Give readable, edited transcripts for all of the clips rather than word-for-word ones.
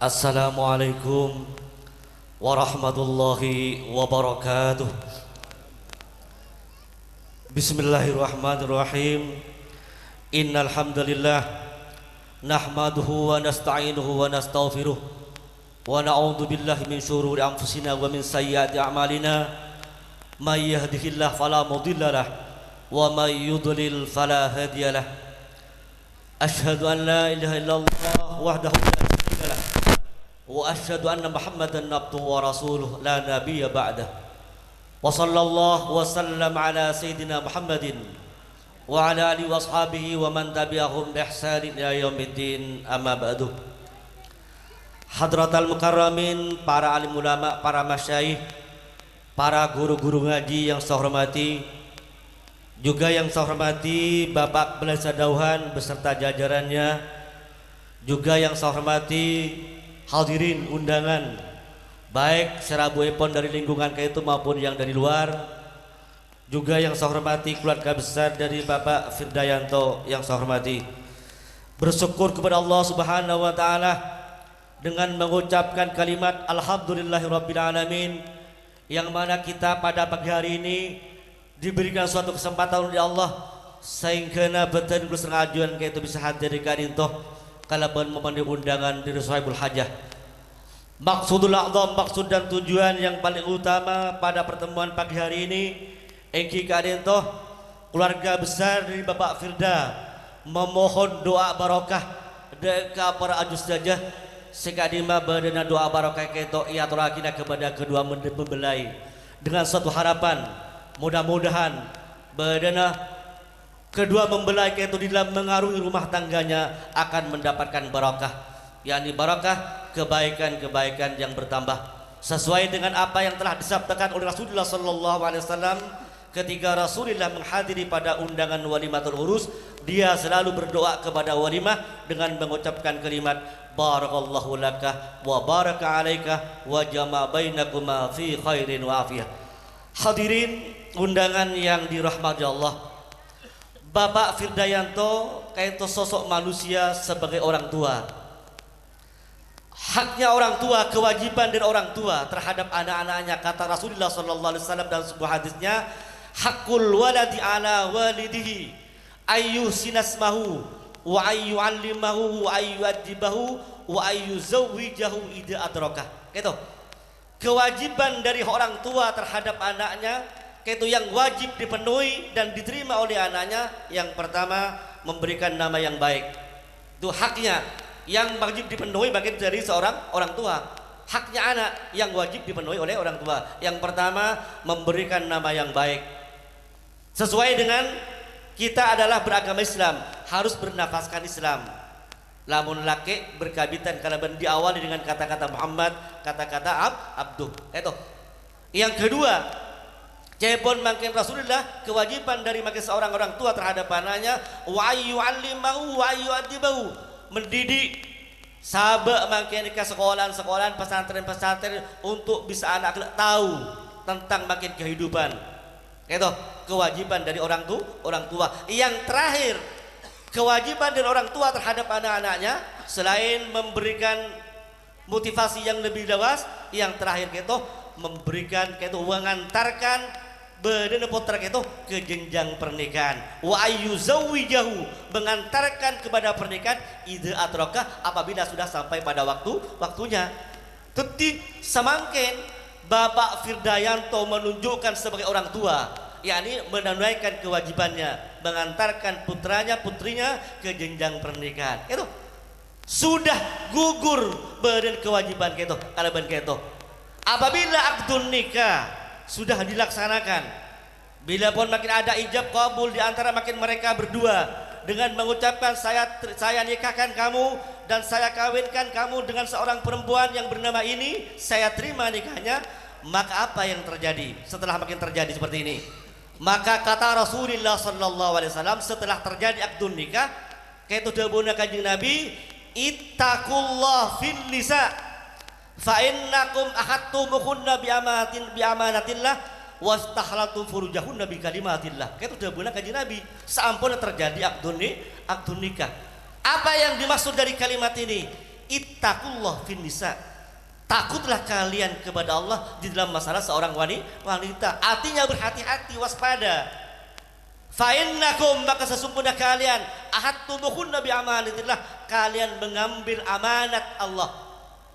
Assalamualaikum warahmatullahi wabarakatuh. Bismillahirrahmanirrahim. Innal hamdalillah nahmaduhu wa nasta'inuhu wa nastaghfiruh wa na'udzu billahi min syururi anfusina wa min sayyiati a'malina. May yahdihillahu fala mudhillalah wa may yudlil fala hadiyalah. Asyhadu an la ilaha illallah wahdahu la syarika lah wa asyhadu anna Muhammadan abduhu wa rasuluh la nabiyya ba'dah. Wa sallallahu wa sallam ala sayyidina Muhammadin wa ala alihi wa ashabihi wa man tabi'ahum bi ihsanin ila yaumiddin, amma ba'du. Hadratal mukarramin, para alim ulama, para masyayikh, para guru-guru ngaji yang saya hormati, juga yang saya hormati Bapak Balai Sadauhan beserta jajarannya, juga yang saya hormati hadirin undangan baik secara buepon dari lingkungan itu maupun yang dari luar, juga yang saya hormati keluarga besar dari Bapak Firdayanto yang saya hormati. Bersyukur kepada Allah Subhanahu wa taala dengan mengucapkan kalimat alhamdulillahirabbil alamin, yang mana kita pada pagi hari ini diberikan suatu kesempatan oleh Allah sehingga betul bersengajuan itu bisa hadir di karintoh kalaban memenuhi undangan dari sahibul hajah. Maksudul a'zam, maksud dan tujuan yang paling utama pada pertemuan pagi hari ini engki karintoh keluarga besar dari Bapak Firda memohon doa barokah deka para ajus saja sekadima badana doa barokah keto ia turakina kepada kedua mempelai dengan suatu harapan mudah-mudahan badana kedua mempelai itu di dalam mengarungi rumah tangganya akan mendapatkan barakah, yakni barakah kebaikan-kebaikan yang bertambah sesuai dengan apa yang telah disabdakan oleh Rasulullah sallallahu alaihi wasallam ketika Rasulullah menghadiri pada undangan walimatul urus. Dia selalu berdoa kepada walimah dengan mengucapkan kalimat barakallahu laka wa baraka alaika wa jama' bainakuma fi khairin wa afiyah. Hadirin undangan yang dirahmati Allah, Bapak Firdayanto kaitu sosok manusia sebagai orang tua. Haknya orang tua, kewajiban dari orang tua terhadap anak-anaknya, kata Rasulullah sallallahu alaihi wasallam dalam sebuah hadisnya, hakul waladi ala walidihi ayyu sinasmahu wa ayyu allimahu wa ayyu adibahu wa ayyu zawwijahu idza adraka. Gitu. Kewajiban dari orang tua terhadap anaknya itu yang wajib dipenuhi dan diterima oleh anaknya. Yang pertama, memberikan nama yang baik. Itu haknya yang wajib dipenuhi bagi dari seorang orang tua. Haknya anak yang wajib dipenuhi oleh orang tua. Yang pertama, memberikan nama yang baik. Sesuai dengan kita adalah beragama Islam, harus bernafaskan Islam. Lamun laki berkabitan kalau diawali dengan kata-kata Muhammad, kata-kata Abduh. Itu. Yang kedua, cepon makin Rasulullah kewajiban dari makin seorang orang tua terhadap anaknya wa ayyu allimahu wa ayyu adibahu, mendidik sahabat makin ke sekolah-sekolah, pesantren-pesantren untuk bisa anak tahu tentang makin kehidupan. Itu kewajiban dari orang tua. Yang terakhir, kewajiban dari orang tua terhadap anak-anaknya selain memberikan motivasi yang lebih luas, yang terakhir itu memberikan itu mengantarkan badan putra itu ke jenjang pernikahan. Wa ayyuzawwijahu, mengantarkan kepada pernikahan idza atraka, apabila sudah sampai pada waktunya. Teti samangken Bapak Firdayanto menunjukkan sebagai orang tua, yakni menunaikan kewajibannya mengantarkan putrinya ke jenjang pernikahan. Itu sudah gugur badan kewajiban itu. Alaban itu apabila akdun nikah sudah dilaksanakan, bila pun makin ada ijab kabul di antara makin mereka berdua dengan mengucapkan saya nikahkan kamu dan saya kawinkan kamu dengan seorang perempuan yang bernama ini, saya terima nikahnya, maka apa yang terjadi setelah makin terjadi seperti ini? Maka kata Rasulullah sallallahu alaihi wasallam setelah terjadi akdun nikah, kaitu dawuhna Kanjeng Nabi, ittaqullah fil nisa fa innakum ahattumuhunna bi amanatillah wastahlatum furujahunna bi kalimatillah. Itu dawuhna Kanjeng Nabi sampun terjadi akdun nikah. Apa yang dimaksud dari kalimat ini? ittaqullah fin nisa. Takutlah kalian kepada Allah di dalam masalah seorang wanita. Artinya berhati-hati, waspada. Fa innakum, maka sesungguhnya kalian ahadtumuhunna bi amanatillah, kalian mengambil amanat Allah.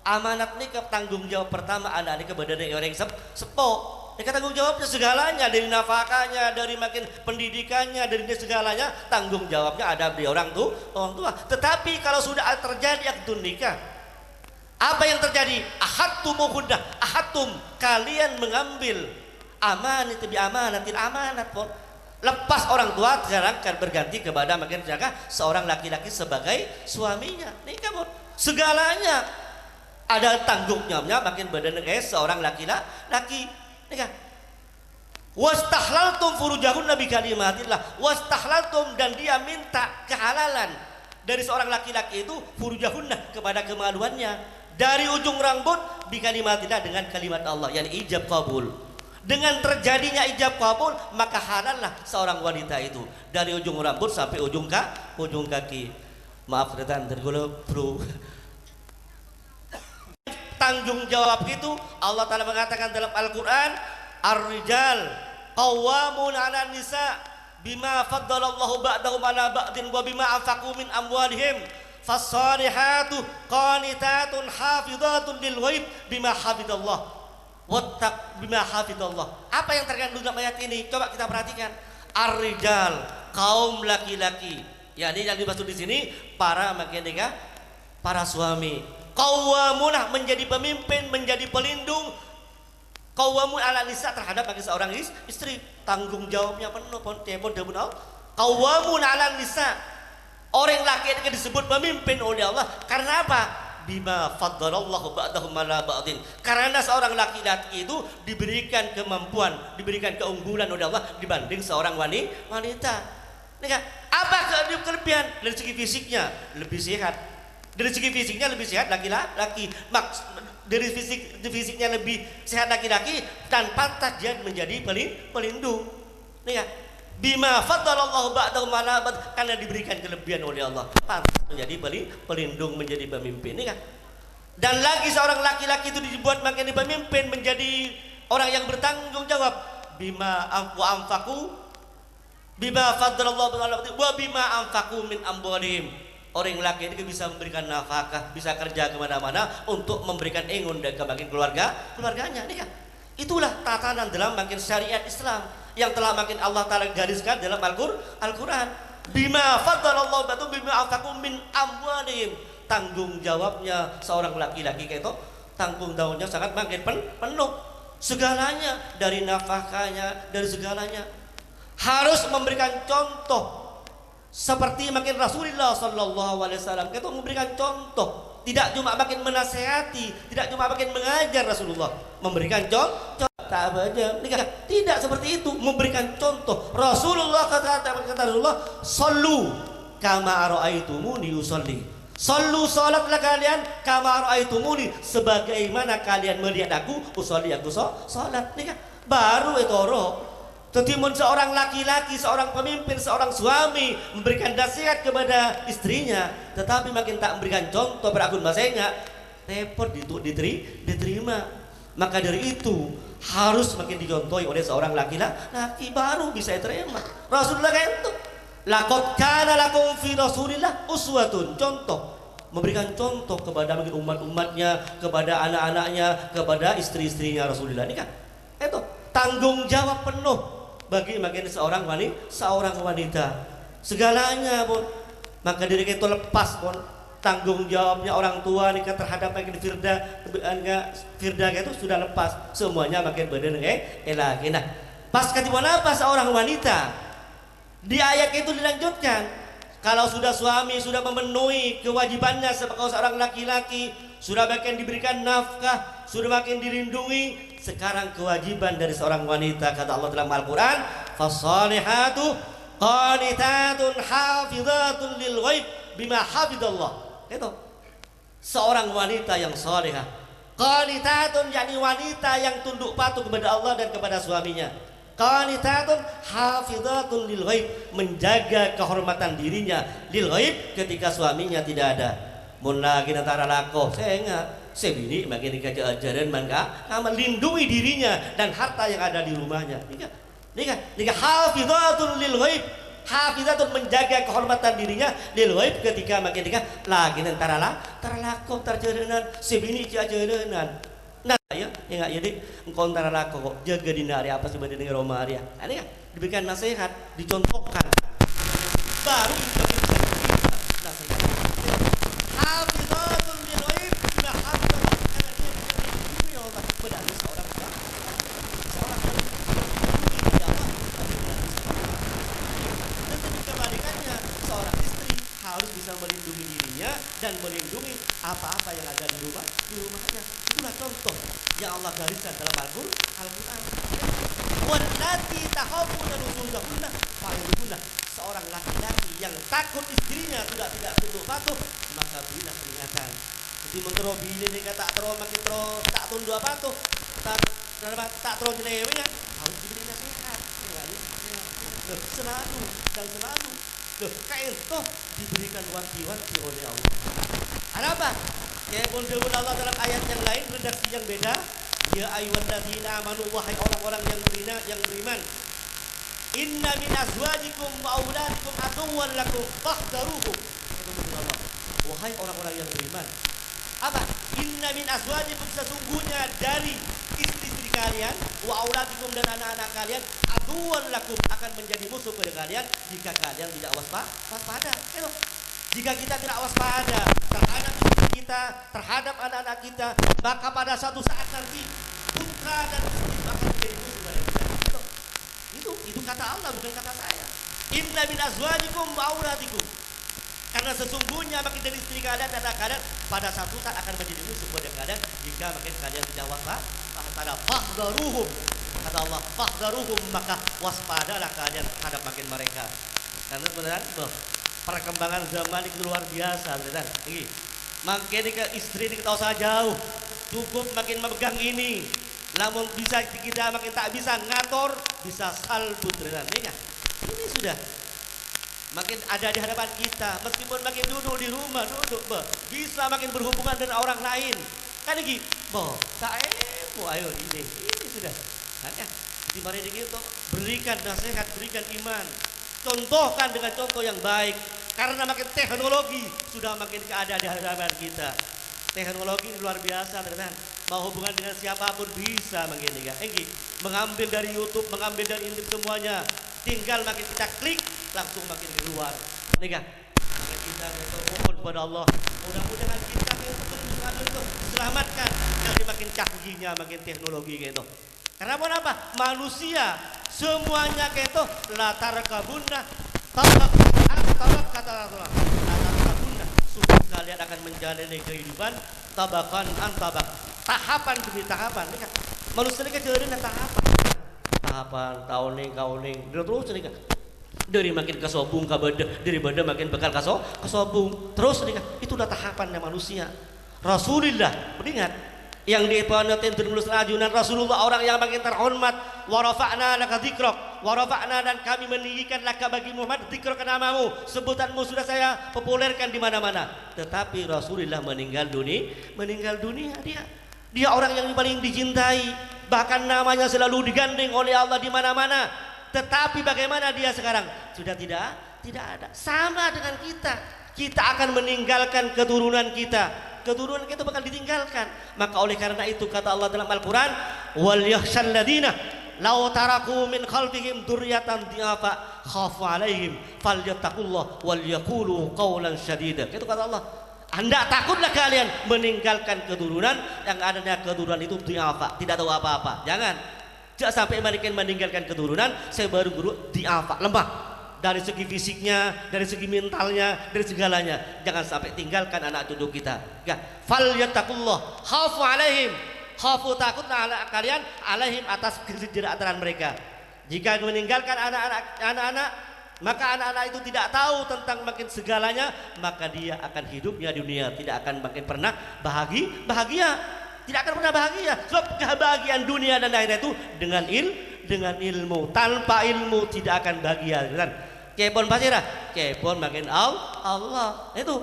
Amanat ini tanggung jawab pertama anak ini kepada orang sepo. Ini tanggung jawabnya segalanya, dari nafkahnya, dari makin pendidikannya, dari segalanya tanggung jawabnya ada di orang tua. Tetapi kalau sudah terjadi akdun nikah, apa yang terjadi? Ahadtumuhunna, ahadtum, kalian mengambil amanat bi amanatil amanat pun. Lepas orang tua sekarang kan berganti kepada makin jaga seorang laki-laki sebagai suaminya. Nih kamu segalanya ada tanggung jawabnya makin badan seorang laki-laki. Nih kan. Wastahlaltum furujahunna bi kalimatillah. Wastahlaltum, dan dia minta kehalalan dari seorang laki-laki itu furujahunna, kepada kemaluannya, dari ujung rambut bi kalimatillah, dengan kalimat Allah, yang ijab kabul. Dengan terjadinya ijab kabul, maka halallah seorang wanita itu dari ujung rambut sampai ujung kaki. Maaf retan tergolong bro. Tanggung jawab itu Allah Ta'ala mengatakan dalam Al-Quran, ar-rijal qawwamun 'ala nisa bima faddalallahu ba'dahum 'ala ba'din wa bima anfaqu min amwalihim fas-salihatu qanitatun hafizatun lil ghaib bima hafidallah wattaq bima hafidallah. Apa yang terkandung dalam ayat ini? Coba kita perhatikan. Ar-rijal, kaum laki-laki. Ya, ini yang dimaksud di sini para makenika, para suami. Qawwamunah, menjadi pemimpin, menjadi pelindung. Qawwamun ala nisa, terhadap bagi seorang istri. Tanggung jawabnya penuh pun demun. Qawwamun ala nisa. Orang laki ini disebut pemimpin oleh Allah. Karena apa? Bima faddalallahu ba'dahum ala ba'din, karena seorang laki-laki itu diberikan kemampuan, diberikan keunggulan oleh Allah dibanding seorang wanita. Apa kelebihan? Dari segi fisiknya lebih sehat. Dari segi fisiknya lebih sehat laki-laki. Dari fisiknya lebih sehat laki-laki, tanpa dia menjadi pelindung. Bima faddalallahu ba'dahum ala ba'd, karena diberikan kelebihan oleh Allah, pantas menjadi pelindung, menjadi pemimpin. Ini kan. Dan lagi seorang laki-laki itu dibuat makin pemimpin, menjadi orang yang bertanggung jawab. Bima anfaqu bima faddalallahu ba'dahum ala ba'd wa bima anfaqu min amwalihim. Orang laki ini bisa memberikan nafkah, bisa kerja kemana-mana untuk memberikan ingun dan bagi keluarganya. Ini kan. Itulah tatanan dalam makin syariat Islam yang telah makin Allah Ta'ala gariskan dalam Al-Quran. Bima faddalallahu ba'dahum bima anfaqu min amwalihim. Tanggung jawabnya seorang laki-laki kayak itu, tanggung jawabnya sangat makin penuh. Segalanya, dari nafkahnya, dari segalanya harus memberikan contoh. Seperti makin Rasulullah Sallallahu Alaihi Wasallam itu memberikan contoh. Tidak cuma makin menasehati, tidak cuma makin mengajar, Rasulullah memberikan contoh. Tak aja, tidak seperti itu, memberikan contoh. Rasulullah kata Rasulullah, sallu kama ra'aitumuni usolli. Sallu, salatlah kalian kama ra'aitumuni, sebagaimana kalian melihat aku usolli, aku salat. Ini kan baru itu roh. Tetapi seorang laki-laki, seorang pemimpin, seorang suami memberikan nasihat kepada istrinya, tetapi makin tak memberikan contoh berakun bahasanya, repot diterima. Maka dari itu harus makin dicontohi oleh seorang laki-laki, baru bisa diterima. Rasulullah kayak itu, laqad kana lakum fi Rasulillah uswatun, contoh, memberikan contoh kepada mungkin umat-umatnya, kepada anak-anaknya, kepada istri-istrinya Rasulullah. Ini kan itu tanggung jawab penuh bagi makin seorang wanita, segalanya pun. Maka diri kita lepas pun tanggung jawabnya orang tua nikah terhadap makin firda itu sudah lepas semuanya, makin badan lagi. Nah, pas ketika apa seorang wanita di ayat itu dilanjutkan, kalau sudah suami sudah memenuhi kewajibannya sebagai seorang laki-laki, sudah makin diberikan nafkah, sudah makin dilindungi, sekarang kewajiban dari seorang wanita, kata Allah dalam Al-Quran, fasalihatu qanitatun hafizatun lil ghaib bima hafidallah. Itu seorang wanita yang salihah, qanitatun, yakni wanita yang tunduk patuh kepada Allah dan kepada suaminya. Qanitatun hafizatun lil ghaib, menjaga kehormatan dirinya lil ghaib ketika suaminya tidak ada. mun lagi antara lako saya ingat sebini makin ajaran mangga melindungi dirinya dan harta yang ada di rumahnya. Nika hafizatun lil ghaib, hafizatun menjaga kehormatan dirinya lil ghaib ketika makin lagi antara lako terjeureunnan sebini ajareunnan. Nah ya enggak jadi engkau antara lako kok jaga dina hari apa sebenarnya dengan Roma hari ya. Ini kan diberikan nasihat, dicontohkan. Baru nasihat. Hafizatun lil ghaib, nah hafizatun karena dia melindungi Allah. Berarti seorang yang dan kebalikannya seorang istri harus bisa melindungi dirinya dan melindungi apa-apa yang ada di rumahnya. Itulah contoh yang Allah gariskan dalam Al-Quran. Wallati takhafuna nusyuzahunna fa'idhuhunna. Seorang laki-laki yang takut istrinya sudah tidak tunduk patuh, maka berilah peringatan. Jadi mentero bini ini kata terus makin terus tak tunduk patuh, tak terus jenewnya harus diberi nasihat. Selalu dan selalu. Kayak itu diberikan wanti-wanti oleh Allah. Ada apa? Ya pun Allah dalam ayat yang lain redaksi yang beda. Ya ayyuhalladzina amanu, wahai orang-orang yang beriman, inna min azwajikum wa auladikum aduwwan lakum fahdharuhum. Wahai orang-orang yang beriman, apa? Inna min azwajikum, sesungguhnya dari istri-istri kalian, wa auladikum dan anak-anak kalian, aduwwan lakum, akan menjadi musuh kepada kalian jika kalian tidak waspada. Jika kita tidak waspada terhadap istri kita, terhadap anak-anak kita, maka pada satu saat nanti putra dan putri akan menjadi musuh pada kita. Itu kata Allah, bukan kata saya. Inna min azwajikum wa auladikum. Karena sesungguhnya makin dari istri kalian dan anak kalian pada satu saat akan menjadi musuh pada kalian jika makin kalian tidak waspada. Fahdharuhum. Kata Allah, fahdharuhum, maka waspadalah kalian terhadap makin mereka. Karena sebenarnya perkembangan zaman itu luar biasa, benar. Makin istri kita usah jauh, cukup makin memegang ini. Namun bisa kita makin tak bisa ngatur, bisa salbut, benar. Ini sudah makin ada di hadapan kita, meskipun makin duduk di rumah, bisa makin berhubungan dengan orang lain. Kan ini, saya mau ayo ini sudah. Kan ya, di mari itu berikan nasihat, berikan iman. Contohkan dengan contoh yang baik. Karena makin teknologi sudah makin ada di hadapan kita. Teknologi luar biasa, teman-teman. Mau hubungan dengan siapapun bisa begini kan. Mengambil dari YouTube, mengambil dari internet semuanya. Tinggal makin kita klik, langsung makin keluar. Nih kan? Maka kita mohon kepada Allah, mudah-mudahan kita itu diselamatkan dari makin canggihnya makin teknologi gitu. Karena apa? Manusia semuanya gitu latar kabunda tabak kata Allah. Latar kabunda, sungguh kalian akan menjalani kehidupan tabakan antabak, tahapan demi tahapan. Manusia ini kejadian tahapan kauning terus nih kan. Dari makin kasobung dari beda makin bekal kasobung terus nih kan. Itulah tahapannya manusia. Rasulullah ingat yang dipenutin menulis rajunan Rasulullah, orang yang makin terhormat. Warafa'na laka dzikrak, warafa'na, dan kami meninggikan laka bagi Muhammad dzikrak, namamu, sebutanmu sudah saya populerkan di mana-mana. Tetapi Rasulullah meninggal dunia, dia orang yang paling dicintai, bahkan namanya selalu digandeng oleh Allah di mana-mana. Tetapi bagaimana dia sekarang? Sudah tidak ada. Sama dengan kita akan meninggalkan keturunan kita bakal ditinggalkan. Maka oleh karena itu kata Allah dalam Al-Quran, wal yakhshal ladina law taraku min khalfihim dzurriyyatan dhi'afa khafu alaihim falyattaqullah wal yaqulu qawlan syadida. Itu kata Allah, Anda takutlah kalian meninggalkan keturunan yang adanya keturunan itu dhi'afa, tidak tahu apa-apa. Jangan sampai meninggalkan keturunan saya baru guru dhi'afa, lemah dari segi fisiknya, dari segi mentalnya, dari segalanya. Jangan sampai tinggalkan anak cucu kita. Ya, fal yattaqullah, khafu alaihim, khafu takutlah ala kalian, alaihim atas kejahatan mereka. Jika meninggalkan anak-anak, maka anak-anak itu tidak tahu tentang makin segalanya, maka dia akan hidupnya di dunia tidak akan makin pernah bahagia. Tidak akan pernah bahagia. Sebab kebahagiaan dunia dan akhirat itu dengan ilmu. Tanpa ilmu tidak akan bahagia. Kepon pasirah, kepon makin Allah itu.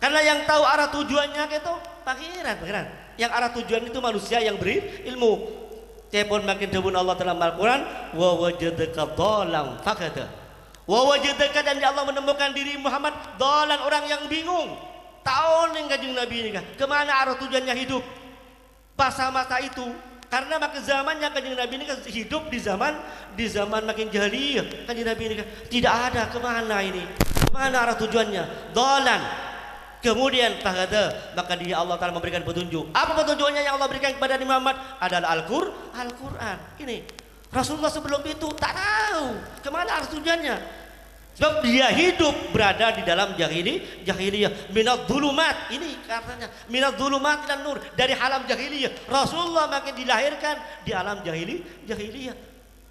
Karena yang tahu arah tujuannya itu pangeran. Yang arah tujuan itu manusia yang berilmu. Telepon makin dawuh Allah dalam Al-Qur'an, wa wajadaka dhalam faqada. Wa wajadaka, dan Allah menemukan diri Muhammad dhalan, orang yang bingung. Tahu nih Kanjeng Nabi ini kan, kemana arah tujuannya hidup? Masa-masa itu, karena makin zamannya Kanjeng Nabi ini kan hidup di zaman makin jahiliyah. Kanjeng Nabi ini kan tidak ada kemana ini, kemana arah tujuannya? Dhalan. Kemudian fahada, maka dia Allah Ta'ala memberikan petunjuk. Apa petunjuknya yang Allah berikan kepada Nabi Muhammad? Adalah Al-Quran. Ini Rasulullah sebelum itu tak tahu kemana arah tujuannya, sebab dia hidup berada di dalam jahiliyah. Minadh dhulumat, ini katanya minadh dhulumat dan nur, dari alam jahiliyah. Rasulullah makin dilahirkan di alam jahiliyah,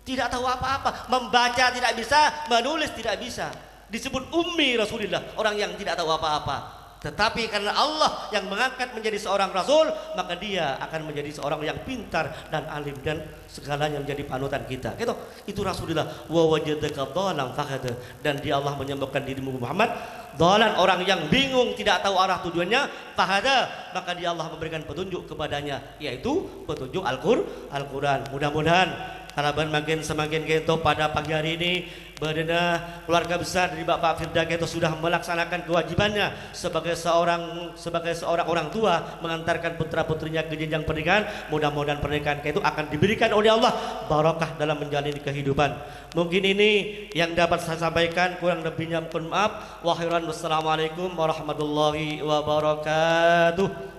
tidak tahu apa-apa, membaca tidak bisa, menulis tidak bisa, disebut ummi Rasulullah, orang yang tidak tahu apa-apa. Tetapi karena Allah yang mengangkat menjadi seorang rasul, maka dia akan menjadi seorang yang pintar dan alim, dan segalanya menjadi panutan kita. Gitu. Itu Rasulullah. Wa wajadaka dhalan fahada, dan dia Allah menyembuhkan dirimu Muhammad dhalan, orang yang bingung tidak tahu arah tujuannya, fahada, maka dia Allah memberikan petunjuk kepadanya, yaitu petunjuk Al-Quran. Mudah-mudahan harapan semakin gitu pada pagi hari ini. Bagaimana keluarga besar dari Bapak Firda itu sudah melaksanakan kewajibannya sebagai seorang orang tua, mengantarkan putra-putrinya ke jenjang pernikahan. Mudah-mudahan pernikahan itu akan diberikan oleh Allah barokah dalam menjalani kehidupan. Mungkin ini yang dapat saya sampaikan, kurang lebihnya mohon maaf. Wassalamualaikum warahmatullahi wabarakatuh.